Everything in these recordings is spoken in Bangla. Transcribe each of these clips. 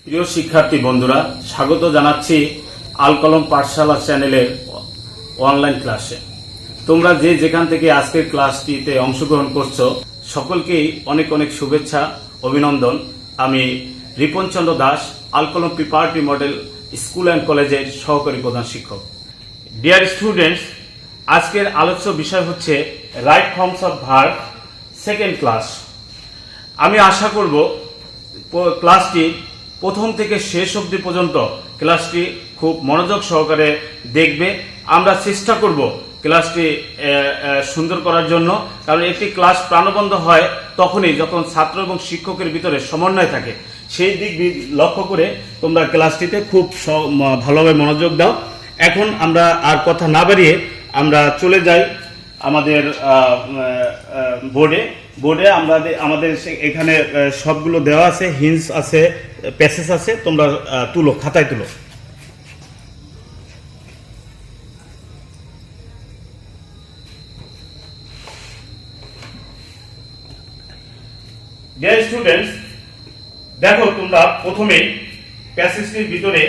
প্রিয় শিক্ষার্থী বন্ধুরা, স্বাগত জানাচ্ছি আল কলম পাঠশালা চ্যানেলের অনলাইন ক্লাসে। তোমরা যে যেখান থেকে আজকের ক্লাসটিতে অংশগ্রহণ করছো সকলকেই অনেক অনেক শুভেচ্ছা, অভিনন্দন। আমি রিপন চন্দ্র দাস, আল কলম প্রিপারেটরি মডেল স্কুল অ্যান্ড কলেজের সহকারী প্রধান শিক্ষক। ডিয়ার স্টুডেন্টস, আজকের আলোচ্য বিষয় হচ্ছে right forms of verb, second class. আমি আশা করব ক্লাসটি প্রথম থেকে শেষ অবধি পর্যন্ত ক্লাসটি খুব মনোযোগ সহকারে দেখবে। আমরা চেষ্টা করব ক্লাসটি সুন্দর করার জন্য, কারণ একটি ক্লাস প্রাণবন্ত হয় তখনই যখন ছাত্র এবং শিক্ষকের ভিতরে সমন্বয় থাকে। সেই দিক লক্ষ্য করে তোমরা ক্লাসটিতে খুব ভালোভাবে মনোযোগ দাও। এখন আমরা আর কথা না বাড়িয়ে আমরা চলে যাই আমাদের বোর্ডে আমাদের এখানে সবগুলো দেওয়া আছে, হিন্টস আছে, প্যাসেজ আছে। তোমরা তুলো, খাতায় তুলো। ডিয়ার স্টুডেন্টস, দেখো তোমরা প্রথমে প্যাসেজটির ভিতরে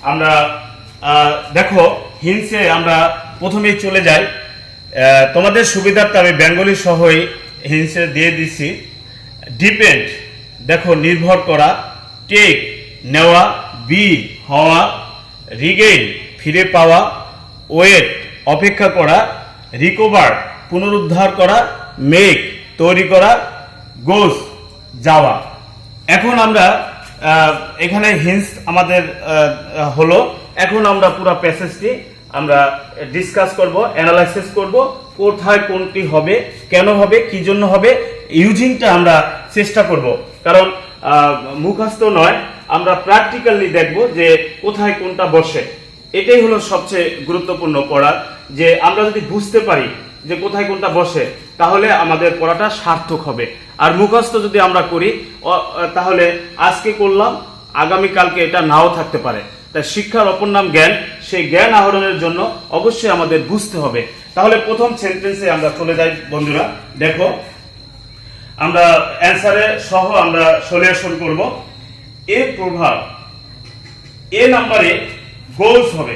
আমরা দেখো হিন্টসে আমরা প্রথমেই চলে যাই। তোমাদের সুবিধার্থে আমি বেঙ্গলি সহই হিন্টসে দিয়ে দিছি। ডিপেন্ড, দেখো নির্ভর করা। টেক, নেওয়া। বি, হওয়া। রিগেইন, ফিরে পাওয়া। ওয়েট, অপেক্ষা করা। রিকভার, পুনরুদ্ধার করা। মেক, তৈরি করা। গোস, যাওয়া। এখন আমরা এখানে হিন্টস আমাদের হলো। এখন আমরা পুরো প্যাসেজটি আমরা ডিসকাস করব, অ্যানালাইসিস করব, কোথায় কোনটি হবে, কেন হবে, কি জন্য হবে, ইউজিংটা আমরা চেষ্টা করব। কারণ মুখস্থ নয়, আমরা প্র্যাকটিক্যালি দেখব যে কোথায় কোনটা বসে। এটাই হলো সবচেয়ে গুরুত্বপূর্ণ পড়া, যে আমরা যদি বুঝতে পারি যে কোথায় কোনটা বসে তাহলে আমাদের পড়াটা সার্থক হবে। আর মুখস্থ যদি আমরা করি তাহলে আজকে করলাম, আগামীকালকে এটা নাও থাকতে পারে। তাই শিক্ষার অপর নাম জ্ঞান। সেই জ্ঞান আহরণের জন্য অবশ্যই আমাদের বুঝতে হবে। তাহলে প্রথম সেন্টেন্সে আমরা চলে যাই বন্ধুরা। দেখো আমরা অ্যান্সারে সহ আমরা সলিউশন করব। এ প্রভাব, এ নাম্বারে গোলস হবে।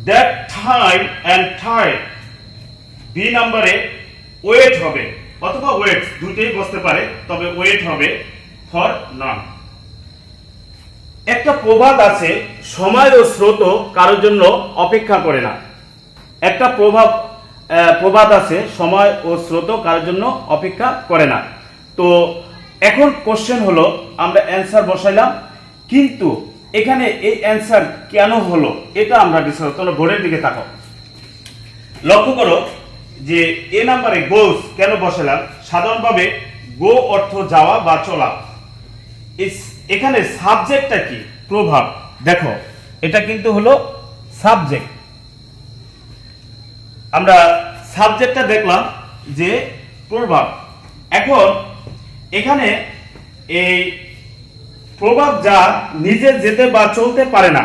That time and time. B নাম্বারে ওয়েট হবে, অথবা ওয়েট, দুটোই বসতে পারে, তবে ওয়েট হবে ফর নন। একটা প্রবাদ আছে, সময় ও স্রোত কারোর জন্য অপেক্ষা করে না। একটা প্রবাদ আছে, সময় ও স্রোত কারোর জন্য অপেক্ষা করে না। তো এখন কোশ্চেন হলো, আমরা অ্যান্সার বসাইলাম, কিন্তু এখানে এই অ্যান্সার কেন হলো এটা আমরা ডিসকাস। তোমরা বোর্ডের দিকে তাকাও, লক্ষ্য করো যে এ নাম্বারে গোস কেন বসালাম। সাধারণভাবে গো অর্থ যাওয়া বা চলা। এখানে সাবজেক্টটা কি? প্রভাব। দেখো এটা কিন্তু হলো সাবজেক্ট। আমরা সাবজেক্টটা দেখলাম যে প্রভাব। এখন এখানে এই প্রভাব যা নিজে যেতে বা চলতে পারে না,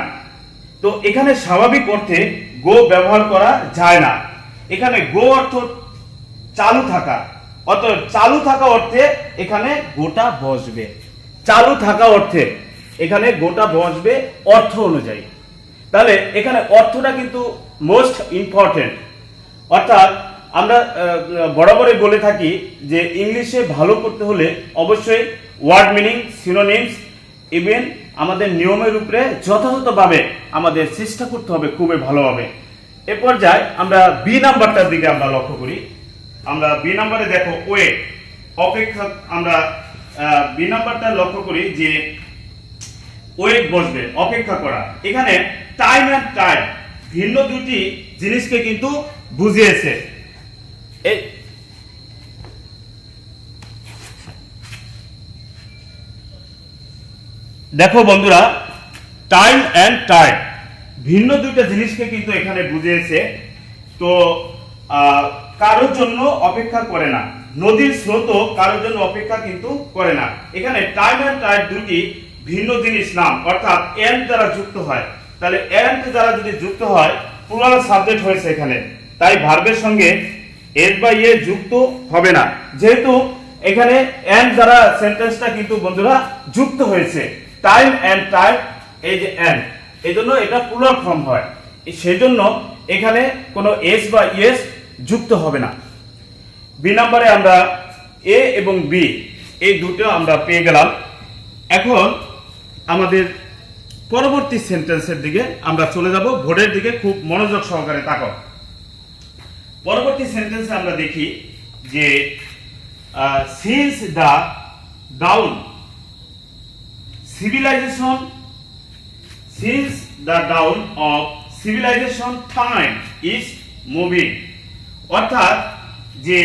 তো এখানে স্বাভাবিক অর্থে গো ব্যবহার করা যায় না। এখানে গো অর্থ চালু থাকা, অর্থাৎ চালু থাকা অর্থে এখানে গোটা বসবে। চালু থাকা অর্থে এখানে গোটা বসবে অর্থ অনুযায়ী। তাহলে এখানে অর্থটা কিন্তু মোস্ট ইম্পর্টেন্ট। অর্থাৎ আমরা বরাবরই বলে থাকি যে ইংলিশে ভালো করতে হলে অবশ্যই ওয়ার্ড মিনিং, সিনোনিমস, ইভেন আমাদের নিয়মের উপরে যথাযথভাবে আমাদের চেষ্টা করতে হবে খুবই ভালোভাবে। এ পর্যায়ে আমরা বি নাম্বারটার দিকে আমরা লক্ষ্য করি। আমরা বি নাম্বারে দেখো ওয়েট, অপেক্ষা। আমরা বি নাম্বারটা লক্ষ্য করি যে ওয়েট বসবে, অপেক্ষা করা। এখানে টাইম অ্যান্ড টাইম ভিন্ন দুটি জিনিসকে কিন্তু বুঝিয়েছে। দেখো বন্ধুরা, টাইম অ্যান্ড টাইম ভিন্ন দুইটা জিনিসকে কিন্তু এখানে বুঝিয়েছে। তো কারোর জন্য অপেক্ষা করে না। নদীর স্রোত কারোর জন্য অপেক্ষা কিন্তু করে না। এখানে টাইম অ্যান্ড টাইম দুটি ভিন্ন জিনিস নাম, অর্থাৎ এন্ড দ্বারা যুক্ত হয়। তাহলে এন্ড দ্বারা যদি যুক্ত হয়, প্লুরাল সাবজেক্ট হয়েছে এখানে, তাই ভার্বের সঙ্গে এস বা এ যুক্ত হবে না। যেহেতু এখানে এন্ড দ্বারা সেন্টেন্সটা কিন্তু বন্ধুরা যুক্ত হয়েছে, টাইম এন্ড টাইম, এই যে এন্ড, এই জন্য এটা প্লুরাল ফর্ম হয়, সেই জন্য এখানে কোনো এস বা ইএস যুক্ত হবে না। বি নাম্বারে আমরা এ এবং বি এই দুটো আমরা পেয়ে গেলাম। এখন আমাদের পরবর্তী সেন্টেন্সের দিকে আমরা চলে যাব, বোর্ডের দিকে খুব মনোযোগ সহকারে তাকাও। পরবর্তী সেন্টেন্সে আমরা দেখি যে since the dawn civilization, since the dawn of civilization time is moving, অর্থাৎ যে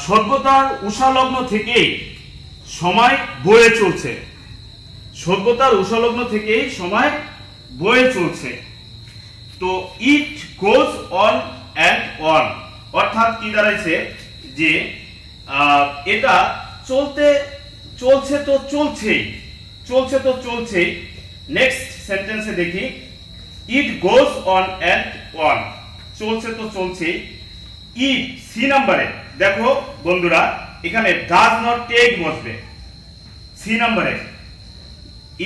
সভ্যতার উষালগ্ন থেকেই সময় বয়ে চলছে, সভ্যতার উষালগ্ন থেকেই সময় বয়ে চলছে। তো ইট গোজ অন অ্যান্ড অন, অর্থাৎ কি দাঁড়াইছে যে এটা চলছে তো চলছেই, চলছে তো চলছেই। নেক্সট সেন্টেন্সে দেখি it goes on and on, চলছে তো চলছেই। ইট সি নাম্বারে দেখো বন্ধুরা, এখানে ডাজ নট টেক বসবে সি নাম্বারে।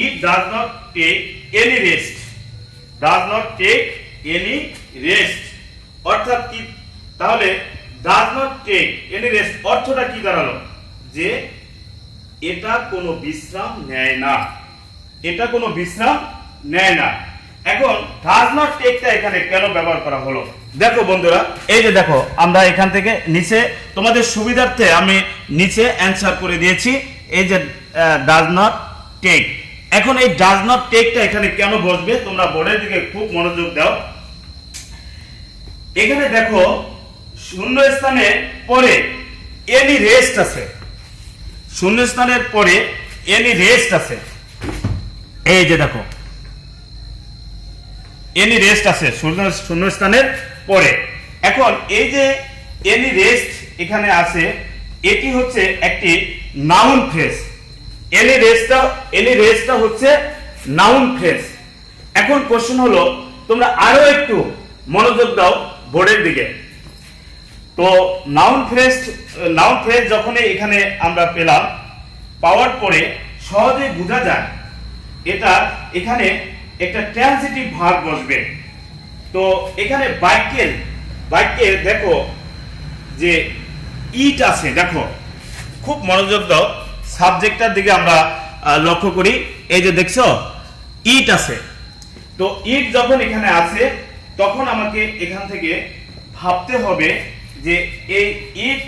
It does not take any rest, does not take any rest, অর্থাৎ কি তাহলে does not take any rest অর্থটা কি দাঁড়ালো, যে এটা কোনো বিশ্রাম নেয় না, এটা কোনো বিশ্রাম নেয় না। এখন ডাজ নট টেকটা এখানে কেন ব্যবহার করা হলো, দেখো বন্ধুরা, এই যে দেখো আমরা এখান থেকে নিচে তোমাদের সুবিধার্থে আমি নিচে অ্যান্সার করে দিয়েছি, এই যে ডাজ নট টেক। এখন এই ডাজ নট টেকটা এখানে কেন বসবে, তোমরা বোর্ডের দিকে খুব মনোযোগ দাও। এখানে দেখো শূন্যস্থানে পরে এনি রেস্ট আছে, শূন্যস্থানের পরে এনি রেস্ট আছে, এই যে দেখো এনি রেস্ট আছে শূন্যস্থানের পরে। এখন এই যে এনি রেস্ট এখানে আছে, এটি হচ্ছে একটি নাউন ফ্রেজ, এনি রেস্টটা হচ্ছে নাউন ফ্রেজ। এখন কোশ্চেন হলো, তোমরা আরো একটু মনোযোগ দাও বোর্ডের দিকে। তো নাউন ফ্রেজ যখনই এখানে আমরা পেলাম, পাওয়ার পরে সহজে বোঝা যায় এটা এখানে একটা ট্রান্সিটিভ ভার্ব বসবে। তো এখানে বাক্যের দেখো যে ইট আছে, দেখো খুব মনোযোগ দাও, সাবজেক্টটার দিকে আমরা লক্ষ্য করি, এই যে দেখছো ইট আছে। তো ইট যখন এখানে আছে তখন আমাকে এখান থেকে ভাবতে হবে যে এই ইট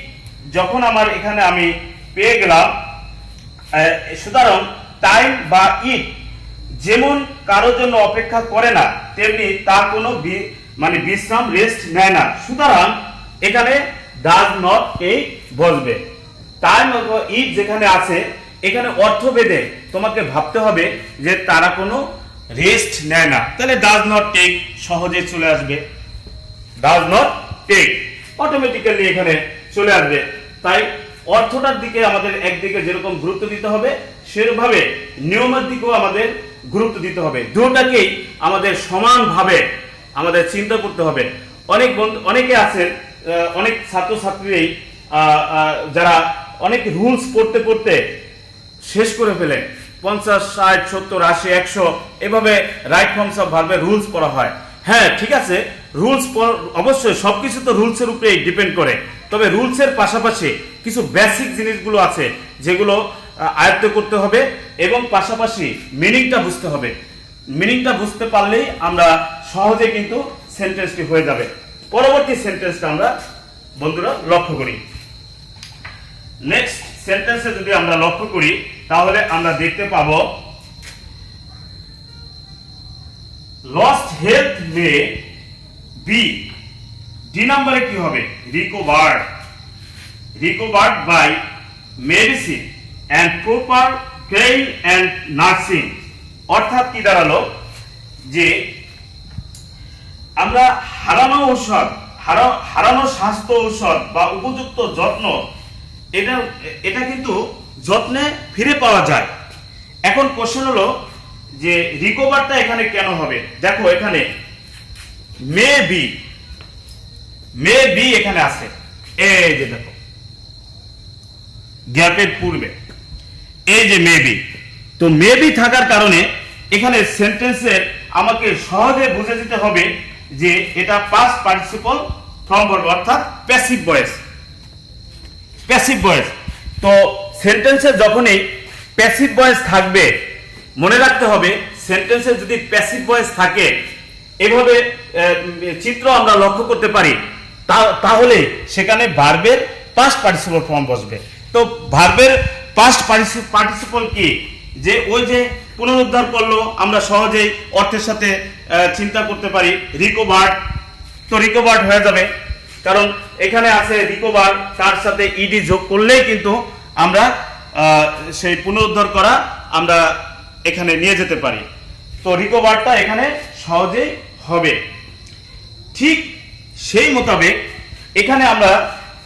যখন আমার এখানে আমি পেয়ে গেলাম, সুতরাং টাইম বা ইট যেমন কারোর জন্য অপেক্ষা করে না, তেমনি তার কোনো মানে বিশ্রাম রেস্ট নেয় না, সুতরাং এখানে ডাজ নট টেক বসবে। টাইম অথবা ইট যেখানে আছে, এখানে অর্থভেদে তোমাকে ভাবতে হবে যে তারা কোনো রেস্ট নেয় না, তাহলে ডাজ নট টেক সহজে চলে আসবে, ডাজ নট টেক অটোমেটিক্যালি এখানে চলে আসবে। তাই অর্থটার দিকে আমাদের একদিকে যেরকম গুরুত্ব দিতে হবে, সেভাবে নিয়মের দিকেও আমাদের গুরুত্ব দিতে হবে, দুটাকেই আমাদের সমানভাবে আমাদের চিন্তা করতে হবে। অনেকে আছেন, অনেক ছাত্রছাত্রীরাই যারা অনেক রুলস পড়তে পড়তে শেষ করে ফেলে, 50, 60, 70, 80, 100 এভাবে রাইট ফর্মস অফ ভার্বের রুলস পড়া হয়। হ্যাঁ ঠিক আছে, রুলস অবশ্যই সবকিছু তো রুলসের উপরেই ডিপেন্ড করে, তবে রুলসের পাশাপাশি কিছু বেসিক জিনিসগুলো আছে যেগুলো আয়ত্ত করতে হবে এবং পাশাপাশি মিনিংটা বুঝতে হবে। মিনিংটা বুঝতে পারলেই আমরা সহজে কিন্তু সেন্টেন্সটি হয়ে যাবে। পরবর্তী সেন্টেন্সটা আমরা বন্ধুরা লক্ষ্য করি। নেক্সট সেন্টেন্সে যদি আমরা লক্ষ্য করি তাহলে আমরা দেখতে পাবো lost health may be, D নাম্বারে কি হবে, recovered by medicine and proper care and nursing, অর্থাৎ কি দাঁড়ালো যে আমরা হারানো স্বাস্থ্য ঔষধ বা উপযুক্ত যত্ন, এটা কিন্তু যত্নে ফিরে পাওয়া যায়। এখন কোশ্চেন হলো যে রিকভারটা এখানে কেন হবে, দেখো এখানে মে বি এখানে আছে, এই যে দেখো গ্যাপের পূর্বে, এই যে মেবি, তো মেবি থাকার কারণে এখানে সেন্টেন্সের আমাকে সহজে বুঝে যেতে হবে যে এটা পাস্ট পার্টিসিপল ফর্ম ভার্ব অর্থাৎ প্যাসিভ ভয়েস। প্যাসিভ ভয়েস, তো সেন্টেন্সে যখনই প্যাসিভ ভয়েস থাকবে, মনে রাখতে হবে সেন্টেন্সে যদি প্যাসিভ ভয়েস থাকে, এভাবে চিত্র আমরা লক্ষ্য করতে পারি, তাহলে সেখানে ভার্বের পাস্ট পার্টিসিপল ফর্ম বসবে। তো ভার্বের পাস্ট পার্টিসিপল কি, যে ওই যে পুনরুদ্ধার করলো, আমরা সহজেই অর্থের সাথে চিন্তা করতে পারি, রিকভার্ড, তো রিকভার্ড হয়ে যাবে, কারণ এখানে আছে রিকভার, তার সাথে ইডি যোগ করলেই কিন্তু আমরা সেই পুনরুদ্ধার করা আমরা এখানে নিয়ে যেতে পারি। তো রিকভারটা এখানে সহজেই হবে। ঠিক সেই মোতাবেক এখানে আমরা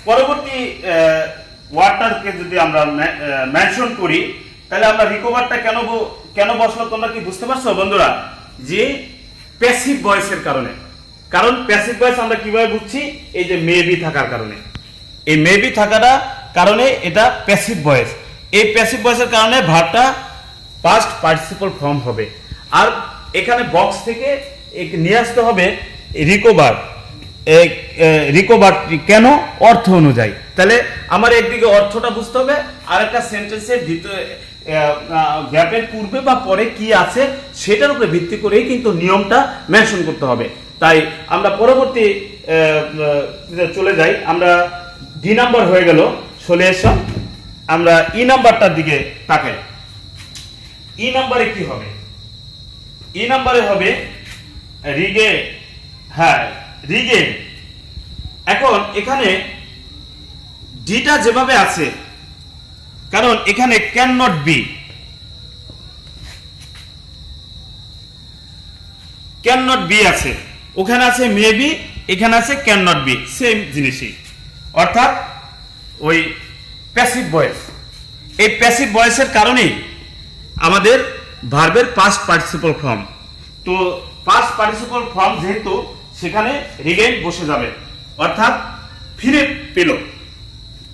পরবর্তী ওয়ার্ডটাকে যদি আমরা মেনশন করি, তাহলে আমরা রিকভারটা কেন বসলো তোমরা কি বুঝতে পারছো বন্ধুরা? যে প্যাসিভ ভয়েসের কারণে। কারণ প্যাসিভ ভয়েস আমরা কিভাবে বুঝছি? এই যে মেবি থাকার কারণে, এই মেবি থাকাটা কারণে এটা প্যাসিভ ভয়েস। এই প্যাসিভ ভয়েসের কারণে ভার্বটা পাস্ট পার্টিসিপল ফর্ম হবে। আর এখানে বক্স থেকে নিয়ে আসতে হবে রিকভার। রিকভার কেন? অর্থ অনুযায়ী। তাহলে আমার একদিকে অর্থটা বুঝতে হবে, আর একটা সেন্টেন্সের ভিতরে গ্যাপের পূর্বে বা পরে কি আছে সেটার উপরে ভিত্তি করেই কিন্তু নিয়মটা মেনশন করতে হবে। তাই আমরা পরবর্তী চলে যাই। আমরা ডি নাম্বার হয়ে গেল সলিউশন, আমরা ই নাম্বারটার দিকে তাকাই। ই নাম্বারে কি হবে? ই নাম্বারে হবে রিগে, হ্যাঁ রিগেন। এখন এখানে ডিটা যেভাবে আছে, কারণ এখানে can not be, can not be আছে, ওখানে আছে মেবি, এখানে আছে ক্যান নট বি, সেম জিনিসই, অর্থাৎ ওই প্যাসিভ ভয়েস। এই প্যাসিভ ভয়েসের কারণেই আমাদের ভার্বের পাস্ট পার্টিসিপল ফর্ম। তো পাস্ট পার্টিসিপল ফর্ম যেহেতু, সেখানে রিগেইন বসে যাবে, অর্থাৎ ফিরে পেল,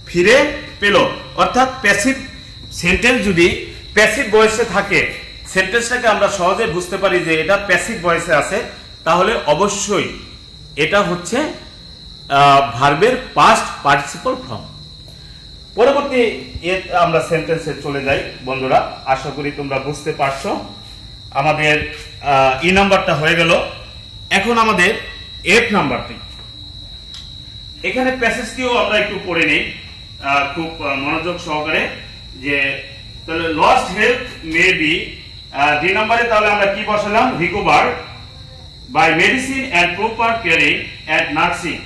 ফিরে পেল। অর্থাৎ প্যাসিভ সেন্টেন্স যদি প্যাসিভ ভয়েসে থাকে, সেন্টেন্সটাকে আমরা সহজে বুঝতে পারি যে এটা প্যাসিভ ভয়েসে আছে, তাহলে অবশ্যই এটা হচ্ছে ভার্বের পাস্ট পার্টিসিপল ফর্ম। পরবর্তী আমরা সেন্টেন্সে চলে যাই বন্ধুরা, আশা করি তোমরা বুঝতে পারছো। আমাদের ই নাম্বারটা হয়ে গেল, এখন আমাদের এফ নাম্বারটি। এখানে প্যাসেজটিও আমরা একটু পড়ে নেই খুব মনোযোগ সহকারে, যে তাহলে lost health may be, D নাম্বারে তাহলে আমরা কি বসালাম? Recover by medicine and proper caring and nursing,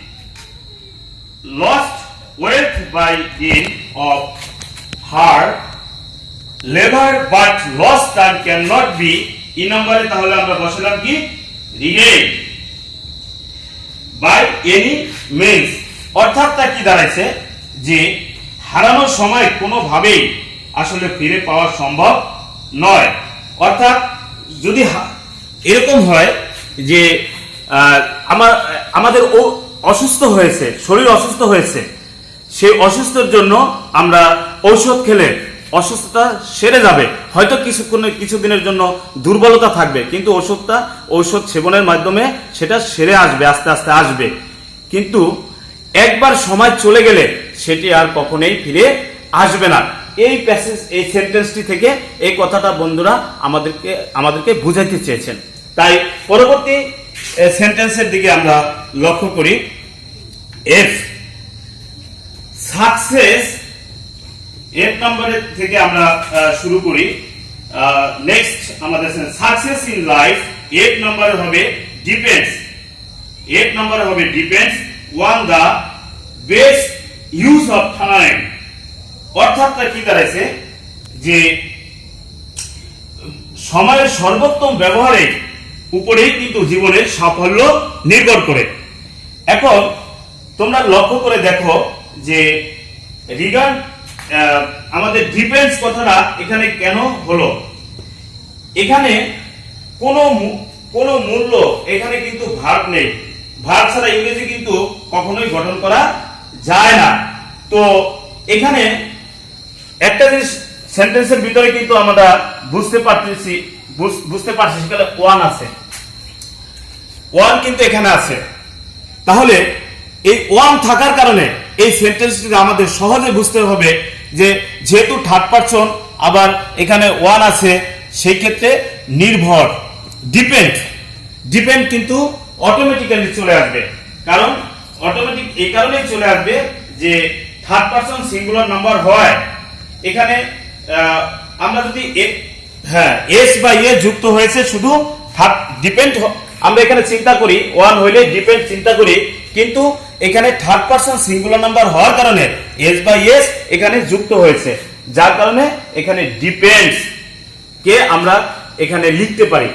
lost wealth by gain of hard labour but lost time can not be. E নাম্বারে তাহলে আমরা বসালাম কি? Regain by any means. অর্থাৎ তা কি দাঁড়াইছে? যে হারানোর সময় কোনোভাবেই আসলে ফিরে পাওয়া সম্ভব নয়। অর্থাৎ যদি এরকম হয় যে আমাদের অসুস্থ হয়েছে, শরীর অসুস্থ হয়েছে, সেই অসুস্থতার জন্য আমরা ঔষধ খেলে অসুস্থতা সেরে যাবে, হয়তো কিছুদিনের জন্য দুর্বলতা থাকবে, কিন্তু ঔষধ সেবনের মাধ্যমে সেটা সেরে আসবে, আস্তে আস্তে আসবে। কিন্তু একবার সময় চলে গেলে সেটি আর কখনোই ফিরে আসবে না। এই প্যাসেজ, এই সেন্টেন্সটি থেকে এই কথাটা বন্ধুরা আমাদেরকে বুঝাইতে চেয়েছেন। তাই পরবর্তী সেন্টেন্সের দিকে আমরা লক্ষ্য করি। এফ সাকসেস, এফ নাম্বারের থেকে আমরা শুরু করি। নেক্সট আমাদের সাকসেস ইন লাইফ, এফ নাম্বারে হবে ডিপেন্ডস। এফ নাম্বারে হবে depends on the best use of time. অর্থাৎ কি দাঁড়াইছে? যে সময়ের সর্বোত্তম ব্যবহারের উপরেই কিন্তু জীবনের সাফল্য নির্ভর করে। এখন তোমরা লক্ষ্য করে দেখো যে রিগার্ড আমাদের ডিপেন্ডস কথাটা এখানে কেন হলো? এখানে কোনো মূল্য, এখানে কিন্তু ভার্ব নেই। ভার্ব ছাড়া ইংরেজি কিন্তু কখনোই গঠন করা যায় না। তো এখানে একটা জিনিস সেন্টেন্সের ভিতরে কিন্তু আমরা বুঝতে পারছি সেখানে ওয়ান আছে, ওয়ান কিন্তু এখানে আছে। তাহলে এই ওয়ান থাকার কারণে এই সেন্টেন্সটি আমাদের সহজে বুঝতে হবে যে যেহেতু থার্ড পারসন আবার এখানে ওয়ান আছে, সেই ক্ষেত্রে নির্ভর ডিপেন্ড কিন্তু অটোমেটিক্যালি চলে আসবে। কারণ অটোমেটিক এই কারণেই চলে আসবে যে থার্ড পারসন সিঙ্গুলার নাম্বার হয়। এখানে আমরা যদি এস বা এ যুক্ত হয়েছে শুধু ডিপেন্ড, আমরা এখানে চিন্তা করি ওয়ান হইলে ডিপেন্ড চিন্তা করি, কিন্তু এখানে থার্ড পারসন সিঙ্গুলার নাম্বার হওয়ার কারণে এস বা এস এখানে যুক্ত হয়েছে, যার কারণে এখানে ডিপেন্ডস কে আমরা এখানে লিখতে পারি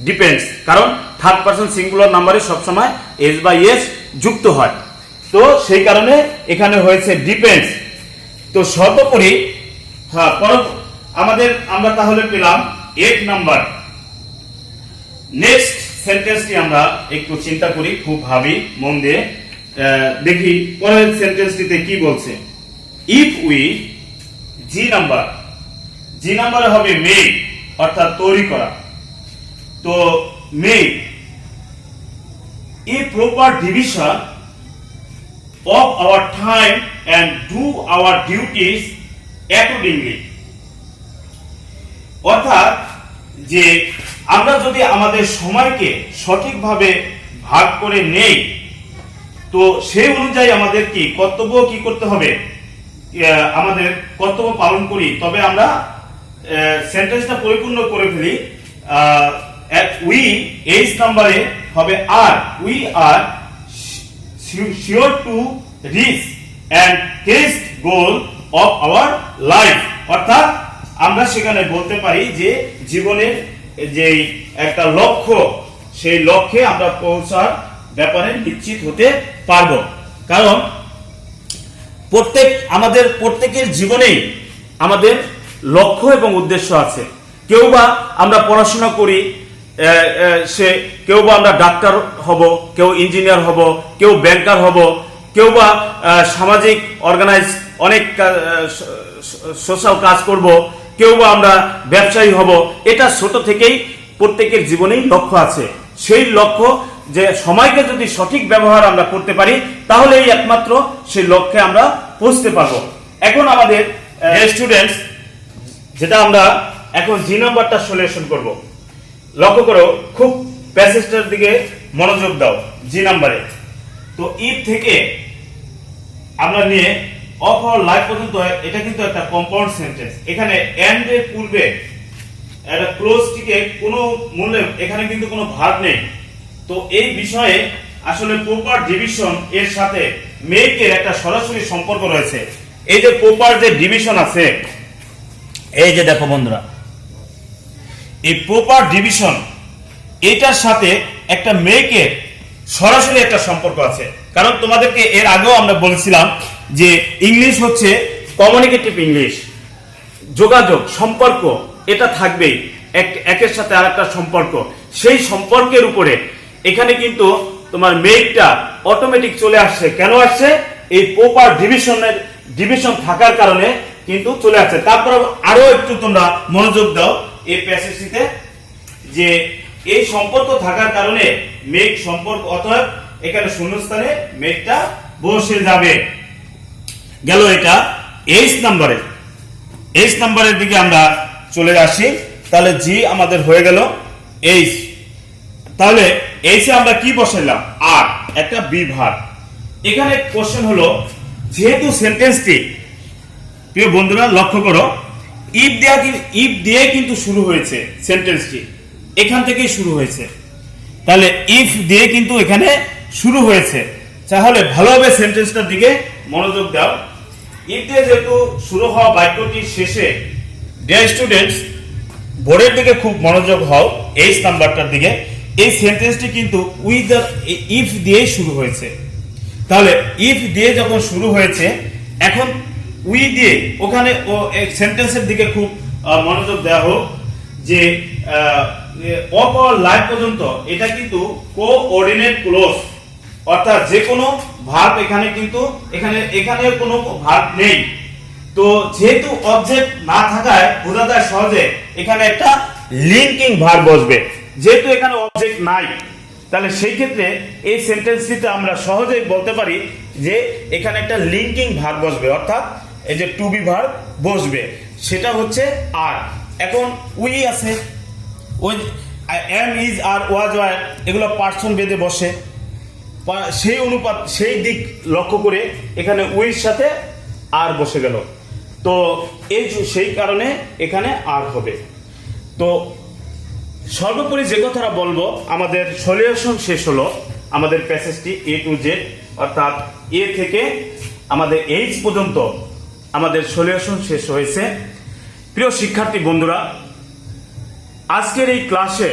ডিপেন্ডস, কারণ থার্ড পারসন সিঙ্গুলার নাম্বারে সবসময় এস বা এস যুক্ত হয়। তো সেই কারণে এখানে হয়েছে ডিপেন্ডস। তো সর্বোপরি আমরা তাহলে পেলাম 8 নাম্বার। নেক্সট সেন্টেন্সটি আমরা একটু চিন্তা করি, খুব ভাবি মন দিয়ে, দেখি পরের সেন্টেন্সটিতে কি বলছে। ইফ উই জি নাম্বারে হবে মেক, অর্থাৎ তৈরি করা। তো make a proper division of our time and do our duties accordingly, অর্থাৎ যে আমরা যদি আমাদের সময়কে সঠিকভাবে ভাগ করে নেই, তো সেই অনুযায়ী আমাদের কর্তব্য করতে হবে, আমাদের কর্তব্য পালন করি, তবে আমরা সেন্টেন্সটা পরিপূর্ণ করে ফেলি। উই এইচ নাম্বারে হবে আর, we are sure to reach and taste goal of our life, অর্থাৎ আমরা সেখানে বলতে পারি যে জীবনের যে একটা লক্ষ্য, সেই লক্ষ্যে আমরা পৌঁছার ব্যাপারে নিশ্চিত হতে পারবো। কারণ আমাদের প্রত্যেকের জীবনেই আমাদের লক্ষ্য এবং উদ্দেশ্য আছে। কেউ বা আমরা পড়াশোনা করি, কেউ বা আমরা ডাক্তার হব, কেউ ইঞ্জিনিয়ার হব, কেউ ব্যাংকার হব, কেউ বা সামাজিক অর্গানাইজ অনেক সোশ্যাল কাজ করব, কেউ বা আমরা ব্যবসায়ী হব। এটা ছোট থেকেই প্রত্যেকের জীবনেই লক্ষ্য আছে। সেই লক্ষ্য যে সময়কে যদি সঠিক ব্যবহার আমরা করতে পারি, তাহলেই একমাত্র সেই লক্ষ্যে আমরা পৌঁছতে পারবো। এখন আমাদের স্টুডেন্টস, যেটা আমরা এখন জি নাম্বারটা সলিউশন করব। লক্ষ্য করো, খুব প্যাসেজটার দিকে মনোযোগ দাও। জি নাম্বারে তো ইফ থেকে আমরা নিয়ে অফ আওয়ার লাইফ পর্যন্ত, এটা কিন্তু একটা কম্পাউন্ড সেন্টেন্স। এখানে এন্ড এর পূর্বে একটা ক্লোজটিকে কোনো মূল্যে, এখানে কিন্তু কোনো ভার্ব নেই। তো এই বিষয়ে আসলে প্রপার ডিভিশন এর সাথে মেকের একটা সরাসরি সম্পর্ক রয়েছে। এই যে প্রপার যে ডিভিশন আছে, এই যে দেখো বন্ধুরা, এই প্রপার ডিভিশন এটার সাথে একটা মেকের সরাসরি একটা সম্পর্ক আছে। কারণ তোমাদেরকে এর আগেও আমরা বলেছিলাম যে ইংলিশ হচ্ছে কমিউনিকেটিভ ইংলিশ, যোগাযোগ সম্পর্ক এটা থাকবেই, একের সাথে আরেকটা সম্পর্ক। সেই সম্পর্কের উপরে এখানে কিন্তু তোমার মেকটা অটোমেটিক চলে আসছে। কেন আসছে? এই প্রপার ডিভিশন থাকার কারণে কিন্তু চলে আসছে। তারপর আরো একটু তোমরা মনোযোগ দাও এই প্যাসেজটিতে, যে এই সম্পর্ক থাকার কারণে মেক সম্পর্ক, অতএব এখানে শূন্যস্থানে মেকটা বসে যাবে। গেল এটা এইচ নাম্বারের দিকে আমরা চলে আসি। তাহলে জি আমাদের হয়ে গেল এইচ। তাহলে এইচে আমরা কি বসাইলাম? আর, একটা বি ভার্ব। এখানে কোশ্চেন হলো, যেহেতু সেন্টেন্সটি, প্রিয় বন্ধুরা লক্ষ্য করো, ইফ দিয়ে কিন্তু শুরু হয়েছে সেন্টেন্সটি, এখান থেকেই শুরু হয়েছে। তাহলে ইফ দিয়ে কিন্তু এখানে শুরু হয়েছে, তাহলে ভালোভাবে সেন্টেন্সটার দিকে মনোযোগ দাও। ইফ দিয়ে যেহেতু শুরু হওয়া বাক্যটির শেষে, ডিয়ার স্টুডেন্টস বোর্ডের দিকে খুব মনোযোগ হও, এইচ নাম্বারটার দিকে। এই সেন্টেন্সটি কিন্তু উইথ দ্য ইফ দিয়ে শুরু হয়েছে। তাহলে ইফ দিয়ে যখন শুরু হয়েছে, এখন উই দিয়ে ওখানে সেন্টেন্সের দিকে খুব মনোযোগ দেওয়া হোক, যে অফ আওয়ার লাইফ পর্যন্ত এটা কিন্তু কোঅর্ডিনেট ক্লোজ, অর্থাৎ যে কোনো ভার্ব এখানে কিন্তু এখানে কোনো ভার্ব নেই। তো যেহেতু অবজেক্ট না থাকায় বোঝা যায় সহজে এখানে একটা লিঙ্কিং ভার্ব বসবে। যেহেতু এখানে অবজেক্ট নাই, তাহলে সেই ক্ষেত্রে এই সেন্টেন্সটিতে আমরা সহজেই বলতে পারি যে এখানে একটা লিঙ্কিং ভার্ব বসবে, অর্থাৎ এই যে টু বি ভার্ব বসবে, সেটা হচ্ছে আর। এখন উই আছে, ওই am is are was were এগুলো পার্সন বেঁধে বসে, সেই অনুপাত সেই দিক লক্ষ্য করে এখানে উইর সাথে আর বসে গেল। তো এই সেই কারণে এখানে আর হবে। তো সর্বোপরি যে কথাটা বলবো, আমাদের সলিউশন শেষ হলো। আমাদের প্যাসেজটি এ টু জেড, অর্থাৎ এ থেকে আমাদের এইচ পর্যন্ত আমাদের সলিউশন শেষ হয়েছে। প্রিয় শিক্ষার্থী বন্ধুরা, আজকের এই ক্লাসে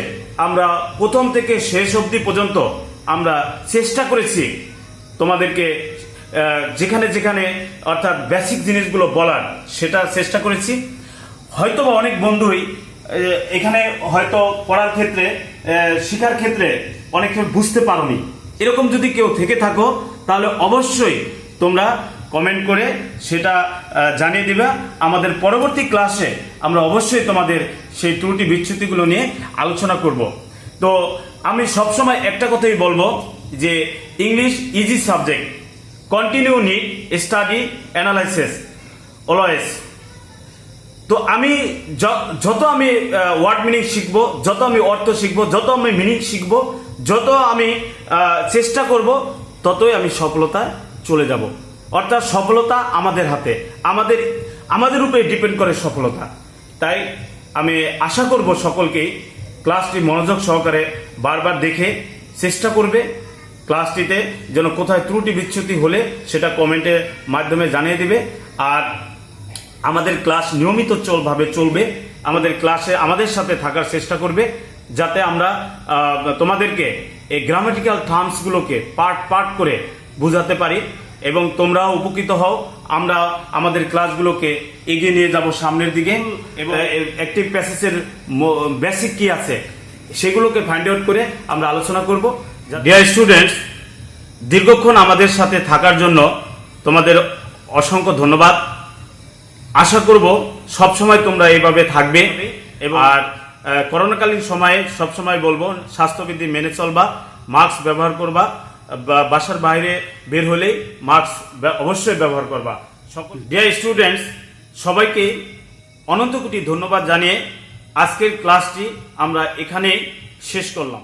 আমরা প্রথম থেকে শেষ অবধি পর্যন্ত আমরা চেষ্টা করেছি তোমাদেরকে যেখানে যেখানে অর্থাৎ বেসিক জিনিসগুলো বলার সেটা চেষ্টা করেছি। হয়তো বা অনেক বন্ধুই এখানে হয়তো পড়ার ক্ষেত্রে শেখার ক্ষেত্রে অনেক সময় বুঝতে পারোনি। এরকম যদি কেউ থেকে থাকো তাহলে অবশ্যই তোমরা কমেন্ট করে সেটা জানিয়ে দিবা। আমাদের পরবর্তী ক্লাসে আমরা অবশ্যই তোমাদের সেই ত্রুটি বিচ্যুতিগুলো নিয়ে আলোচনা করব। তো আমি সবসময় একটা কথাই বলবো যে English easy subject, continue need study analysis always. তো আমি যত আমি ওয়ার্ড মিনিং শিখবো, যত আমি অর্থ শিখবো, যত আমি মিনিং শিখবো, যত আমি চেষ্টা করব, ততই আমি সফলতায় চলে যাব। অর্থাৎ সফলতা আমাদের হাতে, আমাদের উপরে ডিপেন্ড করে সফলতা। তাই আমি আশা করব সকলকেই ক্লাসটি মনোযোগ সহকারে বারবার দেখে চেষ্টা করবে। ক্লাসটিতে যেন কোথায় ত্রুটি বিচ্যুতি হলে সেটা কমেন্টের মাধ্যমে জানিয়ে দিবে। আর আমাদের ক্লাস নিয়মিত ভাবে চলবে। আমাদের ক্লাসে আমাদের সাথে থাকার চেষ্টা করবে, যাতে আমরা তোমাদেরকে এই গ্রামাটিক্যাল টার্মসগুলোকে পার্ট করে বোঝাতে পারি এবং তোমরাও উপকৃত হও। আমরা আমাদের ক্লাসগুলোকে এগিয়ে নিয়ে যাব সামনের দিকে এবং অ্যাক্টিভ প্যাসেজের বেসিক কি আছে সেগুলোকে ফাইন্ড আউট করে আমরা আলোচনা করব। ডিয়ার স্টুডেন্টস, দীর্ঘক্ষণ আমাদের সাথে থাকার জন্য তোমাদের অসংখ্য ধন্যবাদ। আশা করব সবসময় তোমরা এইভাবে থাকবে। আর করোনাকালীন সময়ে সবসময় বলবো স্বাস্থ্যবিধি মেনে চলবা, মাস্ক ব্যবহার করবা, বাসার বাইরে বের হলেই মাস্ক অবশ্যই ব্যবহার করবা। ডিয়ার স্টুডেন্টস, সবাইকে অনন্ত কোটি ধন্যবাদ জানিয়ে আজকের ক্লাসটি আমরা এখানেই শেষ করলাম।